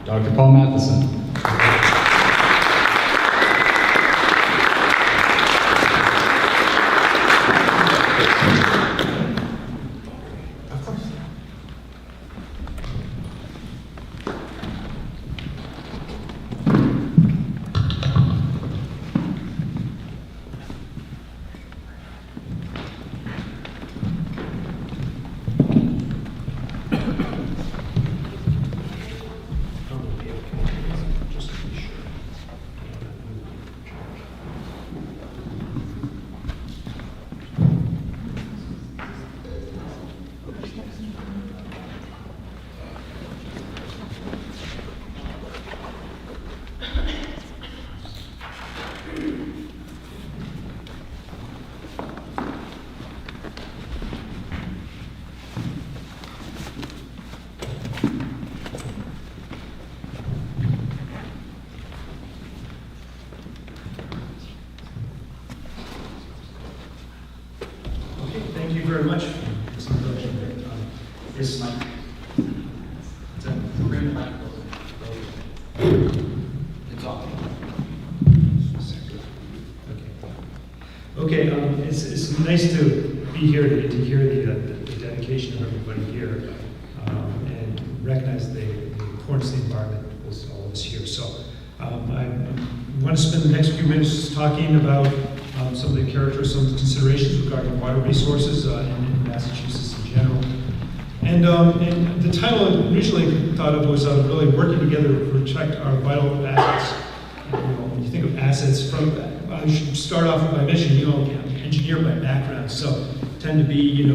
Dr. Paul Mathisen. Thank you very much for this introduction. It's like it's a program mic. It's on. Okay. It's nice to be here to hear the dedication of everybody here and recognize the importance of the environment with all of us here. So I want to spend the next few minutes talking about some of the characteristics, some of the considerations regarding water resources in Massachusetts in general. And the title I originally thought of was really working together to protect our vital assets. When you think of assets, I should start off by mentioning, I'm an engineer by background, so tend to be, you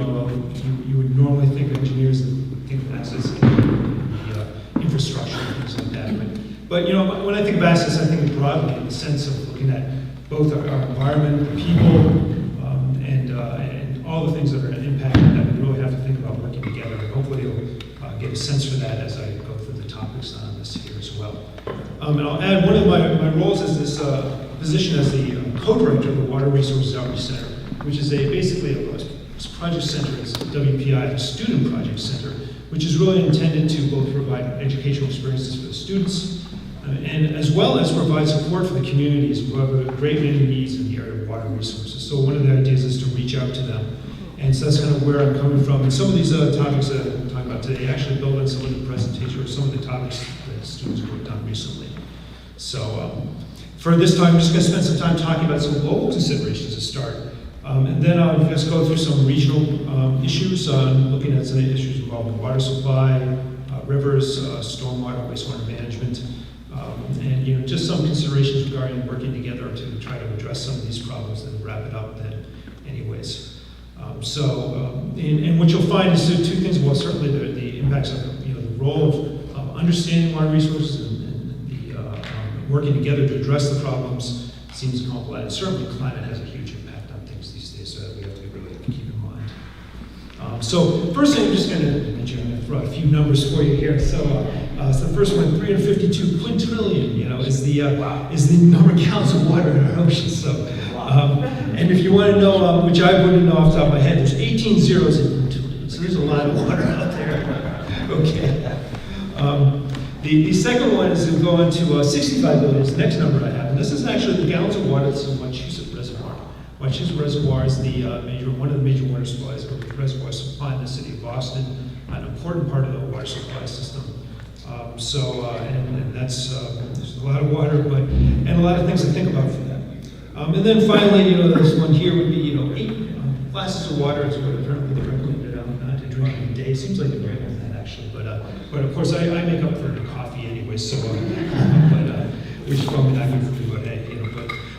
would normally think of engineers that would think of assets in infrastructure and things like that. But when I think of assets, I think broadly in the sense of looking at both our environment, the people, and all the things that are impacted that we really have to think about working together. And hopefully you'll get a sense for that as I go through the topics on this here as well. And I'll add one of my roles is this position as the co-director of the Water Resources Outreach Center, which is basically a project center, it's a WPI, a student project center, which is really intended to both provide educational experiences for the students, and as well as provide support for the communities who have a great many needs in the area of water resources. So one of the ideas is to reach out to them. And so that's kind of where I'm coming from. And some of these topics that I'm talking about today actually build on some of the presentation or some of the topics that students have worked on recently. So for this time, I'm just going to spend some time talking about some global considerations to start. And then I'll just go through some regional issues, looking at some issues involving water supply, rivers, stormwater, wastewater management, and just some considerations regarding working together to try to address some of these problems and wrap it up then anyways. And what you'll find is two things. Well, certainly the impacts of the role of understanding water resources and the working together to address the problems seems complex. Certainly climate has a huge impact on things these days, so that we have to really keep in mind. So first thing I'm just going to throw out a few numbers for you here. So the first one, 352 quintillion, is the number of gallons of water in our oceans. So, and if you want to know, which I wouldn't know off the top of my head, there's 18 zeros in quintillion, so there's a lot of water out there. Okay. The second one is to go into 65 billion is the next number I have, and this is actually the gallons of water that's in Wachusett Reservoir. Wachusett Reservoir is one of the major water supplies, or reservoir supply in the city of Boston, an important part of the water supply system. And that's there's a lot of water, and a lot of things to think about for that. And then finally, this one here would be 8 glasses of water is what apparently they recommended not to drink in a day. Seems like they're more than that actually, but of course I make up for the coffee anyway, so which is probably not good for me, but hey,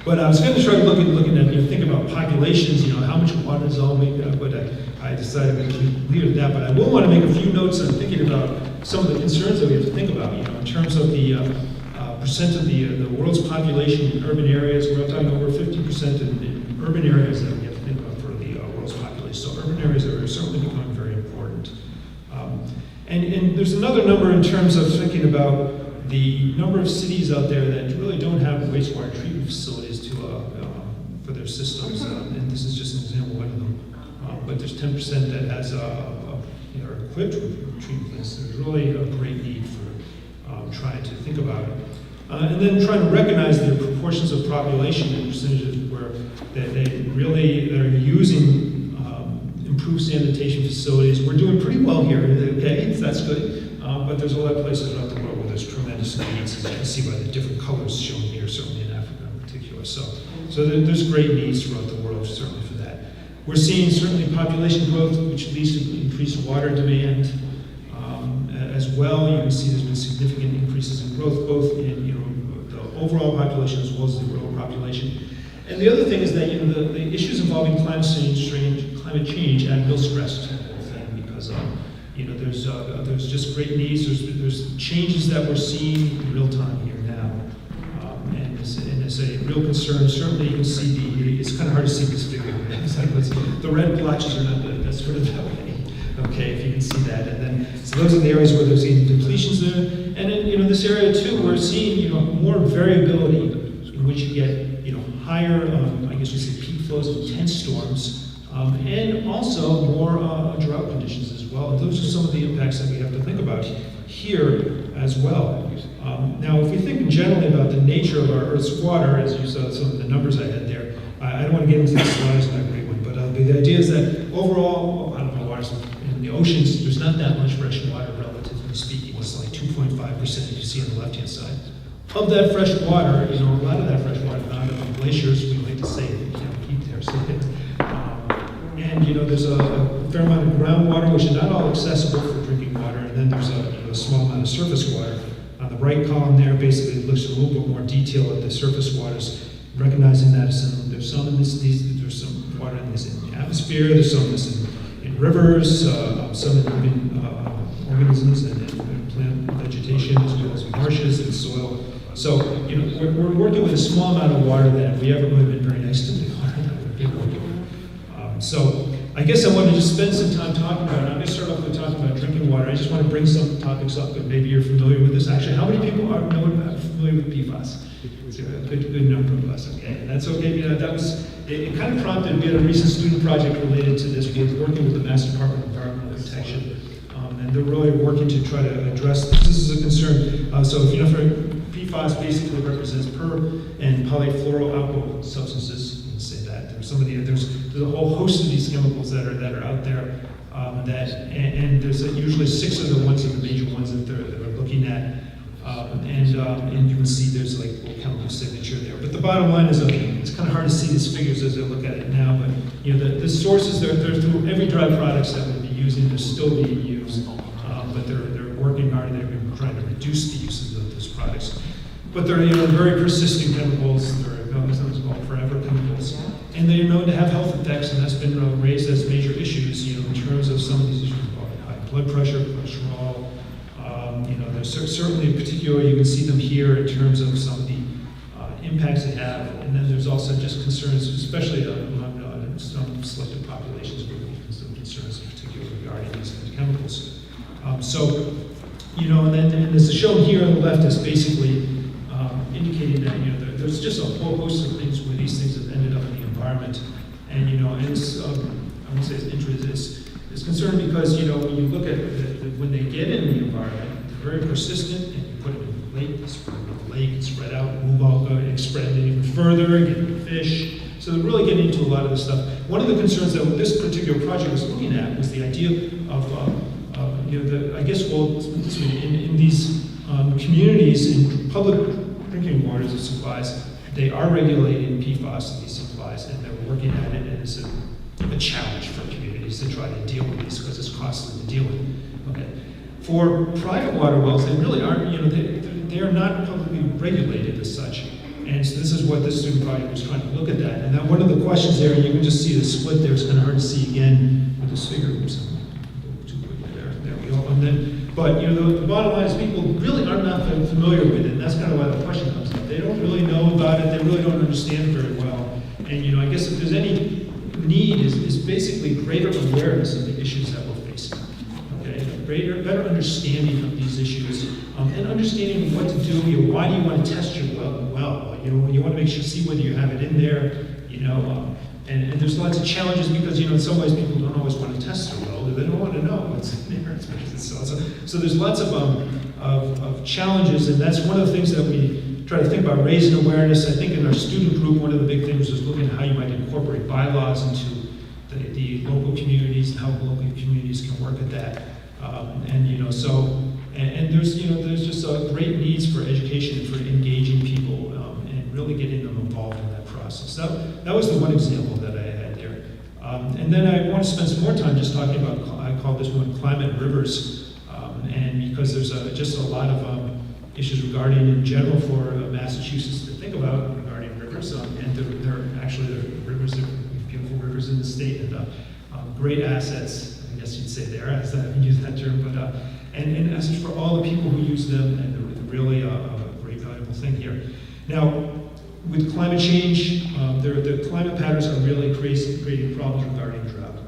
But I was going to try looking at think about populations, how much water does all make up, but I decided to leave it at that. But I will want to make a few notes on thinking about some of the concerns that we have to think about, in terms of the percent of the world's population in urban areas. We're talking over 50% in urban areas that we have to think about for the world's population. So urban areas are certainly becoming very important. And there's another number in terms of thinking about the number of cities out there that really don't have wastewater treatment facilities for their systems. And this is just an example of one of them. But there's 10% that has are equipped with treatment plants. There's really a great need for trying to think about it. And then trying to recognize the proportions of population and percentages where they are using improved sanitation facilities. We're doing pretty well here, okay, that's good. But there's a lot of places around the world where there's tremendous needs, as you can see by the different colors shown here, certainly in Africa in particular. So there's great needs throughout the world, certainly for that. We're seeing certainly population growth, which leads to increased water demand as well. You can see there's been significant increases in growth, both in the overall population as well as the rural population. And the other thing is that the issues involving climate change add real stress to the whole thing, because there's just great needs. There's changes that we're seeing in real time here now, and it's a real concern. Certainly, you can see it's kind of hard to see this figure. It's like the red blotches are not that's sort of that way. Okay, if you can see that, and then so those are the areas where there's depletions there, and in this area too, we're seeing more variability in which you get higher, I guess you say peak flows of intense storms, and also more drought conditions as well. And those are some of the impacts that we have to think about here as well. Now, if we think generally about the nature of our Earth's water, as you saw some of the numbers I had there, I don't want to get into the slides, not a great one, but the idea is that overall, in the oceans, there's not that much fresh water, relatively speaking. It's like 2.5%, as you see on the left-hand side. Of that fresh water, a lot of that fresh water is out of the glaciers, we like to say, heat there. So, and there's a fair amount of groundwater, which is not all accessible for drinking water, and then there's a small amount of surface water. On the right column there, basically it looks a little bit more detail at the surface waters, recognizing that there's some in there's some water in the atmosphere, there's some in this in rivers, some in living organisms and plant vegetation, as well as marshes and soil. So, we're working with a small amount of water that if we ever really been very nice to the water that we've been working with. So, I guess I want to just spend some time talking about it. I'm going to start off with talking about drinking water. I just want to bring some topics up that maybe you're familiar with this. Actually, how many people are familiar with PFAS? It's a good number of us, okay? And that's okay. It kind of prompted, we had a recent student project related to this. We were working with the Mass Department of Environmental Protection, and they're really working to try to address this. This is a concern. So if for PFAS basically represents per and polyfluoroalkyl substances. You can say that there's a whole host of these chemicals that are out there. And there's usually 6 of the ones of the major ones that they're looking at. And you can see there's like a chemical signature there. But the bottom line is, it's kind of hard to see these figures as I look at it now. But the sources they're through every dry products that we'll be using, they're still being used. But they're working hard. They've been trying to reduce the uses of those products. But they're very persistent chemicals. They're sometimes called forever chemicals, and they're known to have health effects, and that's been raised as major issues. In terms of some of these issues involving high blood pressure, cholesterol. There's certainly in particular you can see them here in terms of some of the impacts they have, and then there's also just concerns, especially among some selected populations, where we have some concerns in particular regarding these chemicals. And then as shown here on the left is basically indicating that there's just a whole host of things where these things have ended up in the environment, and and it's I wouldn't say it's interest is concerned because when you look at when they get in the environment, they're very persistent, and you put them in the lake, and spread out, move all, and spread it even further, get into fish. So they're really getting into a lot of this stuff. One of the concerns that this particular project was looking at was the idea of I guess in these communities in public drinking waters and supplies, they are regulating PFAS in these supplies, and they're working at it, and it's a challenge for communities to try to deal with these because it's costly to deal with. Okay, for private water wells, they really aren't. They are not publicly regulated as such, and so this is what this student project was trying to look at that. And then one of the questions there, you can just see the split there. It's kind of hard to see again with this figure. There we go. And then, but the bottom line is people really are not familiar with it, and that's kind of why the question comes up. They don't really know about it. They really don't understand very well. And I guess if there's any need is basically greater awareness of the issues that we're facing. Okay, better understanding of these issues, and understanding what to do. Why do you want to test your well? You want to make sure see whether you have it in there. And there's lots of challenges because in some ways people don't always want to test their well. They don't want to know what's in there. So there's lots of of challenges, and that's one of the things that we try to think about, raising awareness. I think in our student group, one of the big things was looking at how you might incorporate bylaws into the local communities and how local communities can work at that. And there's just great needs for education and for engaging people and really getting them involved in that process. That was the one example that I had there. And then I want to spend some more time just talking about, I call this one climate rivers, and because there's just a lot of issues regarding in general for Massachusetts to think about regarding rivers, and there are actually rivers, there are beautiful rivers in the state, and great assets, I guess you'd say there, as I use that term, but and as for all the people who use them, and they're really a great valuable thing here. Now, with climate change, the climate patterns are really creating problems regarding drought,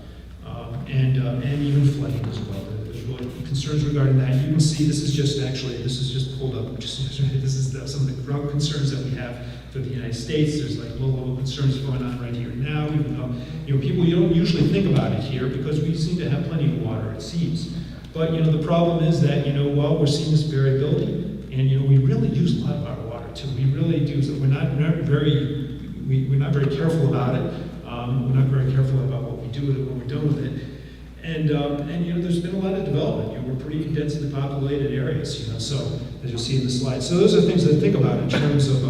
and even flooding as well. There's really concerns regarding that. You can see this is just pulled up just yesterday. This is some of the drought concerns that we have for the United States. There's like low-level concerns going on right here now, even though people, you don't usually think about it here because we seem to have plenty of water, it seems. But the problem is that while we're seeing this variability, and we really use a lot of our water too. We really do. So we're not very careful about it. We're not very careful about what we do with it when we're done with it. And there's been a lot of development. We're pretty densely populated areas. So as you'll see in the slide. So those are things to think about in terms of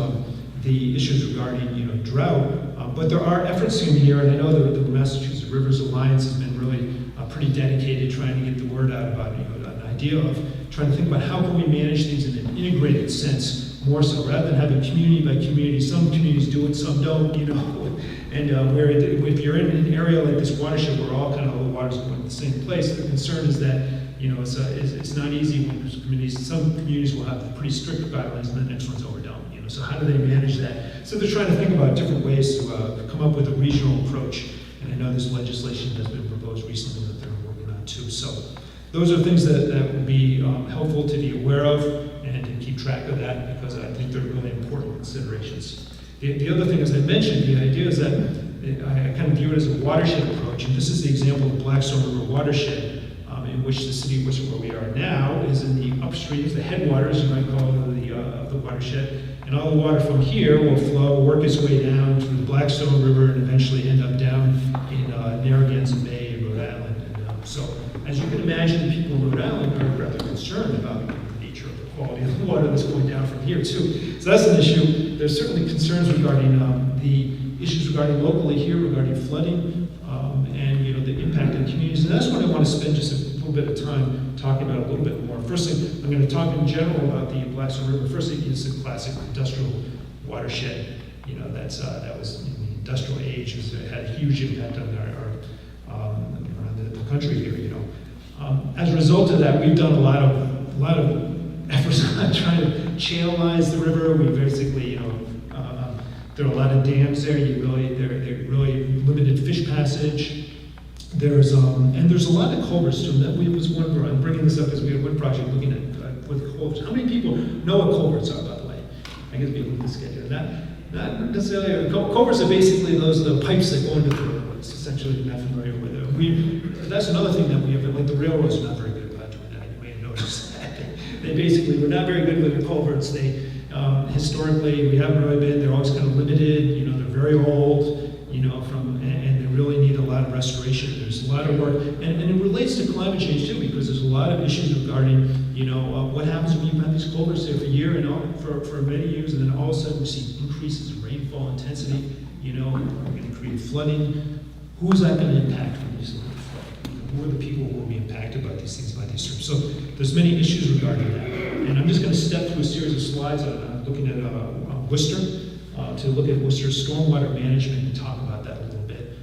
the issues regarding drought. But there are efforts in here, and I know the Massachusetts Rivers Alliance has been really pretty dedicated trying to get the word out about an idea of trying to think about how can we manage things in an integrated sense more so, rather than having community by community. Some communities do it, some don't, and where if you're in an area like this watershed where all kind of the water's going to the same place, the concern is that it's not easy when there's communities. Some communities will have pretty strict guidelines, and the next ones over don't. So how do they manage that? So they're trying to think about different ways to come up with a regional approach. And I know this legislation has been proposed recently that they're working on too. So those are things that would be helpful to be aware of and to keep track of that, because I think they're really important considerations. The other thing, as I mentioned, the idea is that I kind of view it as a watershed approach, and this is the example of the Blackstone River watershed, in which the city of Worcester, where we are now, is in the upstreams, the headwaters, you might call it, of the watershed, and all the water from here will flow, work its way down through the Blackstone River, and eventually end up down in Narragansett Bay in Rhode Island. And so, as you can imagine, the people in Rhode Island are rather concerned about the nature of the quality of the water that's going down from here too. So that's an issue. There's certainly concerns regarding the issues regarding locally here, regarding flooding, and the impact on communities. And that's what I want to spend just a little bit of time talking about a little bit more. First thing, I'm going to talk in general about the Blackstone River. First thing is a classic industrial watershed. That was in the industrial age. It had a huge impact on around the country here. As a result of that, we've done a lot of efforts on trying to channelize the river. We basically, there are a lot of dams there. They're really limited fish passage. There's a lot of culverts too. That was one. I'm bringing this up because we had one project looking at with culverts. How many people know what culverts are, by the way? I guess people this get here. Not necessarily. Culverts are basically the pipes that go into the road. It's essentially not familiar with it. That's another thing that we have. Like the railroads are not very good about doing that. You may have noticed that. They basically were not very good with their culverts. They historically we haven't really been. They're always kind of limited. They're very old. And they really need a lot of restoration. There's a lot of work, and it relates to climate change too, because there's a lot of issues regarding, what happens when you have these culverts there for a year and for many years, and then all of a sudden we see increases in rainfall intensity. We're going to create flooding. Who is that going to impact when these flood? Who are the people who will be impacted by these things, by these terms? So there's many issues regarding that, and I'm just going to step through a series of slides. Looking at Worcester. To look at Worcester's stormwater management and talk about that a little bit.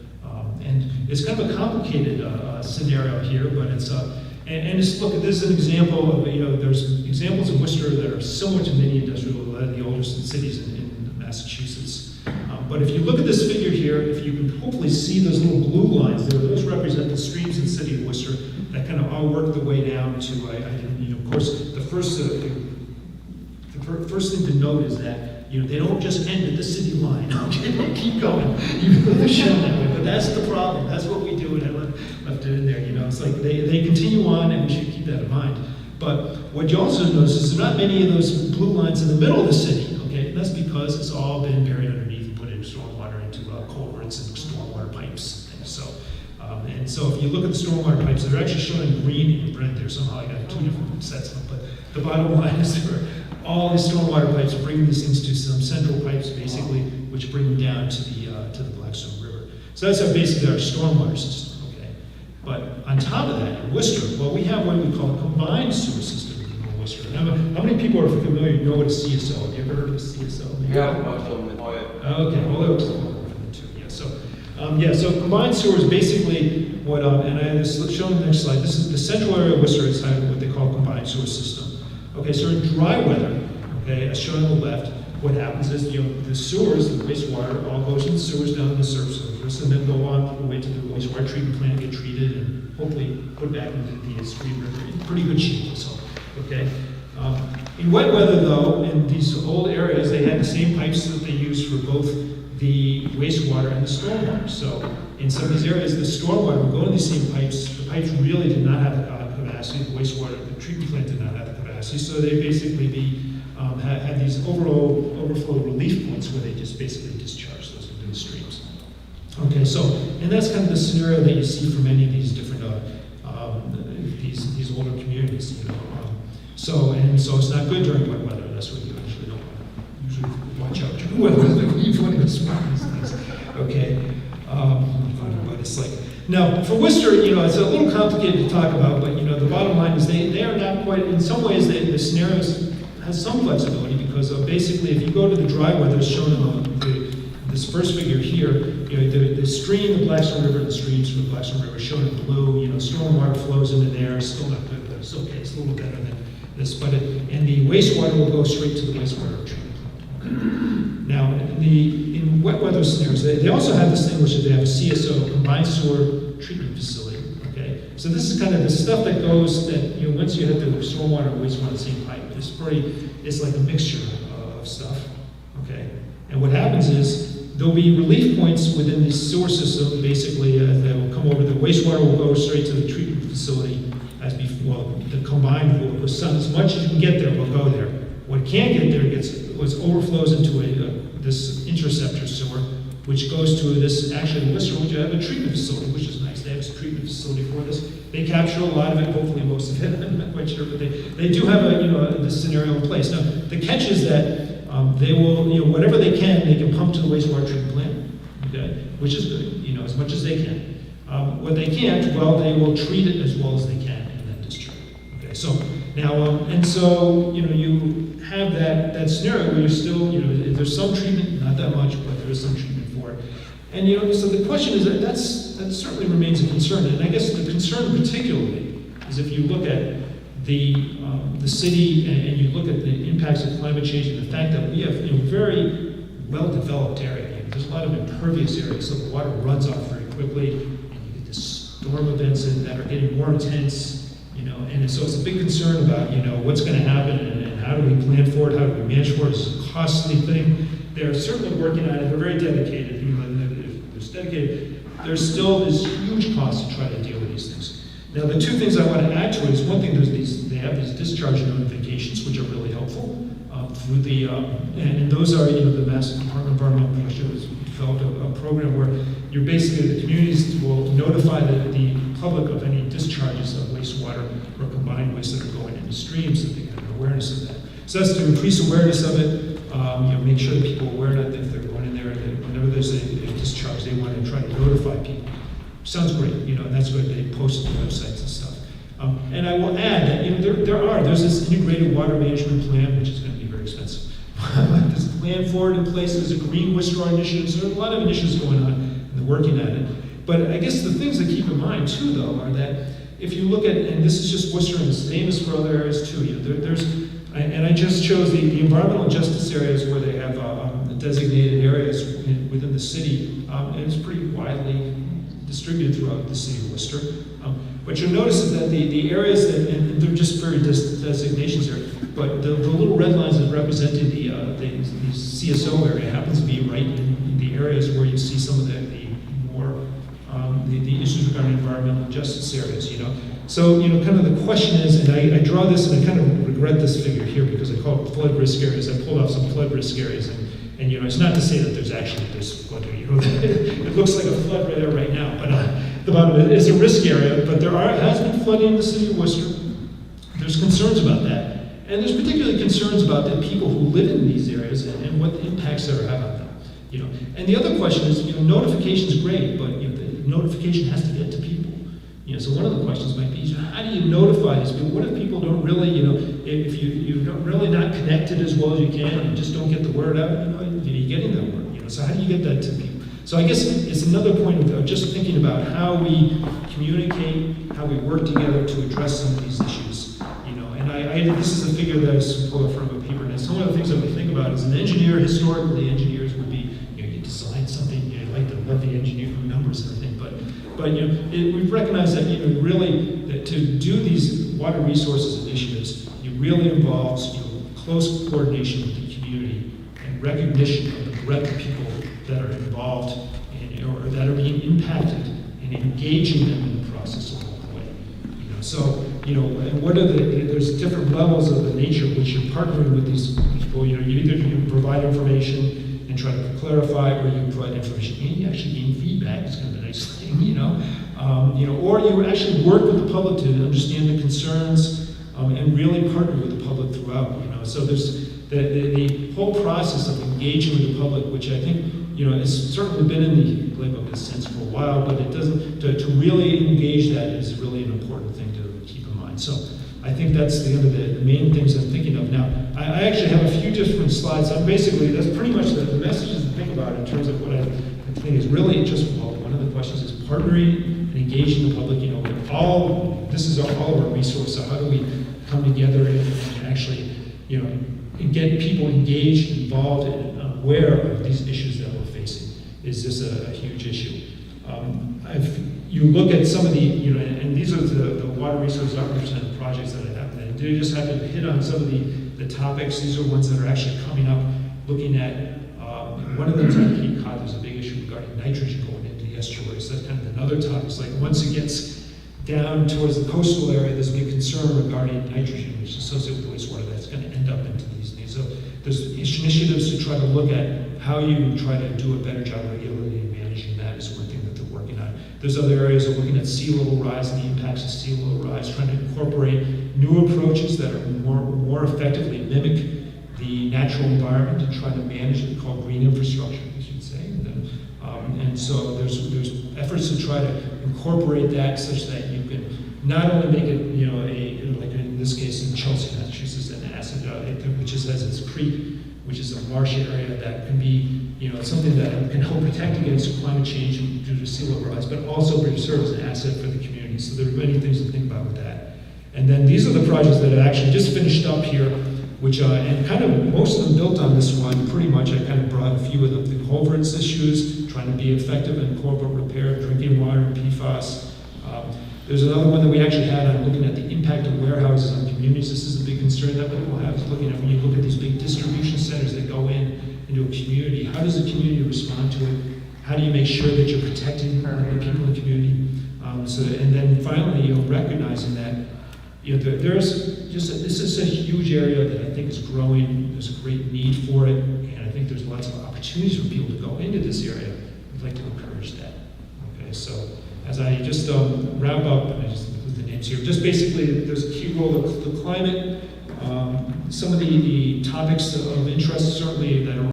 And it's kind of a complicated scenario here, but it's look, this is an example of, there's examples of Worcester that are similar to many industrial, the older cities in Massachusetts. But if you look at this figure here, if you can hopefully see those little blue lines there, those represent the streams in the city of Worcester that kind of all work their way down to, of course, the first thing to note is that they don't just end at the city line. Okay, they keep going, even though they're shown that way. But that's the problem. That's what we do, and I left it in there. It's like they continue on, and we should keep that in mind. But what you also notice is there are not many of those blue lines in the middle of the city, okay? And that's because it's all been buried underneath and put into stormwater, into culverts and stormwater pipes. And so if you look at the stormwater pipes, they're actually showing green in red there. Somehow I got two different sets of them. But the bottom line is there are all these stormwater pipes bringing these things to some central pipes, basically, which bring them down to the Blackstone River. So that's basically our stormwater system, okay? But on top of that, in Worcester, well, we have what we call a combined sewer system in Worcester. Now, how many people are familiar, know what a CSO? Have you ever heard of a CSO? Yeah, most of them. Okay, well, that was yeah, so combined sewer is basically what, and I have shown the next slide. This is the central area of Worcester is what they call a combined sewer system. Okay, so in dry weather, okay, as shown on the left, what happens is, the sewers, the wastewater, all goes in the sewers down to the surface, and then go on all the way to the wastewater treatment plant, get treated, and hopefully put back into the stream river in pretty good shape, so, okay. In wet weather, though, in these old areas, they had the same pipes that they used for both the wastewater and the stormwater. So in some of these areas, the stormwater would go to these same pipes. The pipes really did not have the capacity. The wastewater, the treatment plant did not have the capacity. So they basically had these overflow relief points where they just basically discharge those into the streams. Okay, so, and that's kind of the scenario that you see for many of these different, these older communities, So it's not good during wet weather. That's what you actually don't usually watch out during wet weather when you want to smell these things. Okay. But it's like, now for Worcester, it's a little complicated to talk about, but the bottom line is they are not quite, in some ways the scenarios has some flexibility because basically if you go to the dry weather as shown in this first figure here, the stream, the Blackstone River, the streams from the Blackstone River shown in blue, stormwater flows into there. It's still not good, but it's okay. It's a little better than this, and the wastewater will go straight to the wastewater treatment plant. Now, in wet weather scenarios, they also have this thing which is they have a CSO, combined sewer treatment facility. Okay, so this is kind of the stuff that goes that once you hit the stormwater and wastewater in the same pipe, it's like a mixture of stuff. Okay, and what happens is there'll be relief points within the sewer system, basically that will come over. The wastewater will go straight to the treatment facility. As before, the combined will go as much as you can get there will go there. What can't get there overflows into this interceptor sewer, which goes to this actually in Worcester, which you have a treatment facility, which is nice. They have a treatment facility for this. They capture a lot of it, hopefully most of it. I'm not quite sure, but they do have this scenario in place. Now the catch is that they will whatever they can pump to the wastewater treatment plant, okay, which is good, as much as they can. What they can't, well, they will treat it as well as they can. So now, and so you have that scenario where you're still, there's some treatment, not that much, but there is some treatment for it. And so the question is that certainly remains a concern. And I guess the concern particularly is if you look at the city and you look at the impacts of climate change and the fact that we have very well-developed area. There's a lot of impervious areas, so the water runs off very quickly, and you get the storm events that are getting more intense. And so it's a big concern about, what's going to happen and how do we plan for it, how do we manage for it. It's a costly thing. They're certainly working on it. They're very dedicated. If they're dedicated, there's still this huge cost to try to deal with these things. Now, the two things I want to add to it is one thing, they have these discharge notifications, which are really helpful. Through and those are, the Mass Department of Environmental Protection has developed a program where you're basically, the communities will notify the public of any discharges of wastewater or combined waste that are going into streams, so they have an awareness of that. So that's to increase awareness of it, make sure that people are aware that if they're going in there, that whenever there's a discharge, they want to try to notify people. Sounds great, and that's what they post on the websites and stuff. And I will add that there's this integrated water management plan, which is going to be very expensive. There's a plan for it in place. There's a Green Worcester initiative. So there are a lot of initiatives going on, and they're working at it. But I guess the things to keep in mind too, though, are that if you look at, and this is just Worcester, and the same as for other areas too. And I just chose the environmental justice areas where they have designated areas within the city, and it's pretty widely distributed throughout the city of Worcester. But you'll notice that the areas that, and they're just very designations there, but the little red lines that represented the CSO area happens to be right in the areas where you see some of the more the issues regarding environmental justice areas, So, kind of the question is, and I draw this, and I kind of regret this figure here because I call it flood risk areas. I pulled off some flood risk areas, and it's not to say that there's flood area. It looks like a flood right there right now, but the bottom of it is a risk area. But there has been flooding in the city of Worcester. There's concerns about that, and there's particularly concerns about the people who live in these areas and what the impacts that are having on them. And the other question is, notification is great, but the notification has to get to people. So one of the questions might be, how do you notify these people? What if people don't really, if you're really not connected as well as you can, and just don't get the word out, you're getting that word, So how do you get that to people? So I guess it's another point of just thinking about how we communicate, how we work together to address some of these issues, And this is a figure that is pulled from a paper. And some of the things that we think about as an engineer, historically, engineers would be, you design something, you like to love the engineering numbers and everything, but we've recognized that really that to do these water resources initiatives, it really involves close coordination with the community and recognition of the breadth of people that are involved or that are being impacted and engaging them in the process along the way. And what are there's different levels of the nature of which you're partnering with these people. You either provide information and try to clarify, or you provide information and you actually gain feedback. It's kind of a nice thing, or you actually work with the public to understand the concerns and really partner with the public throughout. So there's the whole process of engaging with the public, which I think has certainly been in the playbook sense for a while, but it doesn't to really engage that is really an important thing to keep in mind. So I think that's the end of the main things I'm thinking of now. I actually have a few different slides. That's pretty much the messages to think about in terms of what I think is really just one of the questions is partnering and engaging the public. This is all of our resources. So how do we come together and actually, and get people engaged, involved, and aware of these issues that we're facing? Is this a huge issue? You look at some of the, and these are the water resource representative projects that I have. And they just have to hit on some of the topics. These are ones that are actually coming up, looking at, one of them is on Cape Cod. There's a big issue regarding nitrogen going into the estuaries. So that's kind of another topic. It's like once it gets down towards the coastal area, there's a big concern regarding nitrogen, which is associated with wastewater that's going to end up into these things. So there's initiatives to try to look at how you try to do a better job regulating and managing that is one thing that they're working on. There's other areas of looking at sea level rise and the impacts of sea level rise, trying to incorporate new approaches that are more effectively mimic the natural environment and try to manage it, called green infrastructure, I should say. And so there's efforts to try to incorporate that such that you can not only make it, like in this case in Chelsea, Massachusetts, an asset, which has its creek, which is a marsh area that can be, something that can help protect against climate change due to sea level rise, but also serve as an asset for the community. So there are many things to think about with that. And then these are the projects that I actually just finished up here, which, and kind of most of them built on this one, pretty much. I kind of brought a few of them. The culverts issues, trying to be effective in culvert repair, drinking water, and PFAS. There's another one that we actually had on looking at the impact of warehouses on communities. This is a big concern that people have, is looking at when you look at these big distribution centers that go into a community, how does the community respond to it? How do you make sure that you're protecting the people in the community? And then finally, recognizing that this is a huge area that I think is growing. There's a great need for it, and I think there's lots of opportunities for people to go into this area. I'd like to encourage that. Okay, so as I just wrap up, and I just include the names here, just basically there's a key role of the climate. Some of the topics of interest certainly